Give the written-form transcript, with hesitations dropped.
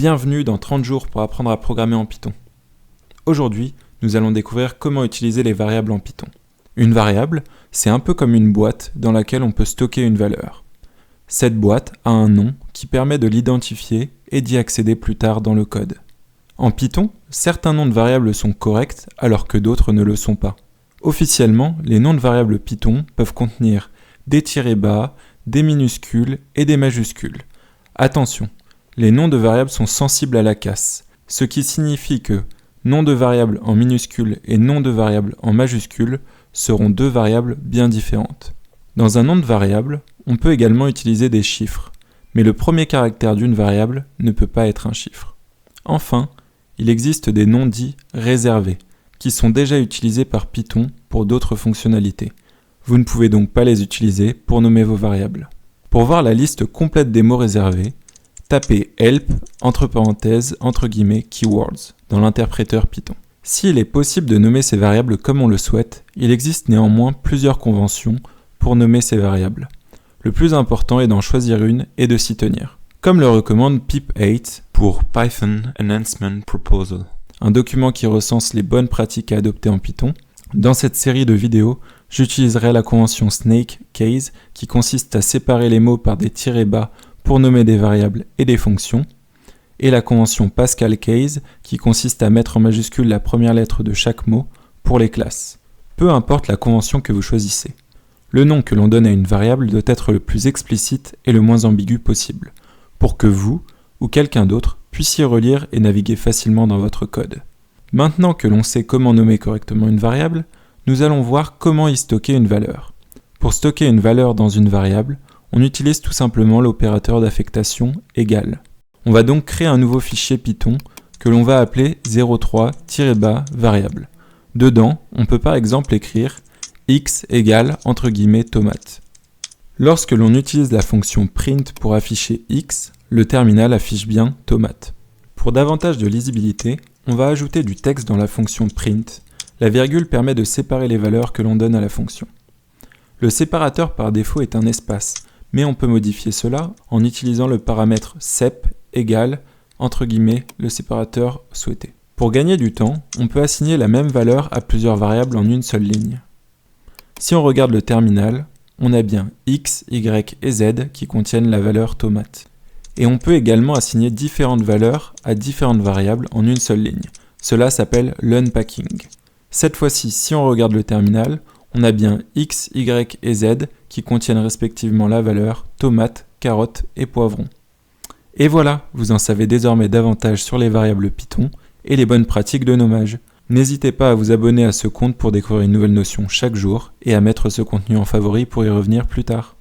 Bienvenue dans 30 jours pour apprendre à programmer en Python. Aujourd'hui, nous allons découvrir comment utiliser les variables en Python. Une variable, c'est un peu comme une boîte dans laquelle on peut stocker une valeur. Cette boîte a un nom qui permet de l'identifier et d'y accéder plus tard dans le code. En Python, certains noms de variables sont corrects alors que d'autres ne le sont pas. Officiellement, les noms de variables Python peuvent contenir des tirets bas, des minuscules et des majuscules. Attention, les noms de variables sont sensibles à la casse, ce qui signifie que nom de variable en minuscules et nom de variable en majuscules seront deux variables bien différentes. Dans un nom de variable, on peut également utiliser des chiffres, mais le premier caractère d'une variable ne peut pas être un chiffre. Enfin, il existe des noms dits réservés, qui sont déjà utilisés par Python pour d'autres fonctionnalités. Vous ne pouvez donc pas les utiliser pour nommer vos variables. Pour voir la liste complète des mots réservés, tapez help, entre parenthèses, entre guillemets, keywords, dans l'interpréteur Python. S'il est possible de nommer ces variables comme on le souhaite, il existe néanmoins plusieurs conventions pour nommer ces variables. Le plus important est d'en choisir une et de s'y tenir. Comme le recommande pip8 pour Python Enhancement Proposal, un document qui recense les bonnes pratiques à adopter en Python. Dans cette série de vidéos, j'utiliserai la convention snake case qui consiste à séparer les mots par des tirets bas pour nommer des variables et des fonctions, et la convention Pascal case qui consiste à mettre en majuscule la première lettre de chaque mot pour les classes. Peu importe la convention que vous choisissez. Le nom que l'on donne à une variable doit être le plus explicite et le moins ambigu possible, pour que vous ou quelqu'un d'autre puissiez relire et naviguer facilement dans votre code. Maintenant que l'on sait comment nommer correctement une variable, nous allons voir comment y stocker une valeur. Pour stocker une valeur dans une variable, on utilise tout simplement l'opérateur d'affectation égale. On va donc créer un nouveau fichier Python que l'on va appeler 03-variable. Dedans, on peut par exemple écrire x égale entre guillemets tomate. Lorsque l'on utilise la fonction print pour afficher x, le terminal affiche bien tomate. Pour davantage de lisibilité, on va ajouter du texte dans la fonction print. La virgule permet de séparer les valeurs que l'on donne à la fonction. Le séparateur par défaut est un espace, mais on peut modifier cela en utilisant le paramètre sep égale, entre guillemets, le séparateur souhaité. Pour gagner du temps, on peut assigner la même valeur à plusieurs variables en une seule ligne. Si on regarde le terminal, on a bien x, y et z qui contiennent la valeur tomate. Et on peut également assigner différentes valeurs à différentes variables en une seule ligne. Cela s'appelle l'unpacking. Cette fois-ci, si on regarde le terminal, on a bien x, y et z qui contiennent respectivement la valeur tomate, carotte et poivron. Et voilà, vous en savez désormais davantage sur les variables Python et les bonnes pratiques de nommage. N'hésitez pas à vous abonner à ce compte pour découvrir une nouvelle notion chaque jour et à mettre ce contenu en favori pour y revenir plus tard.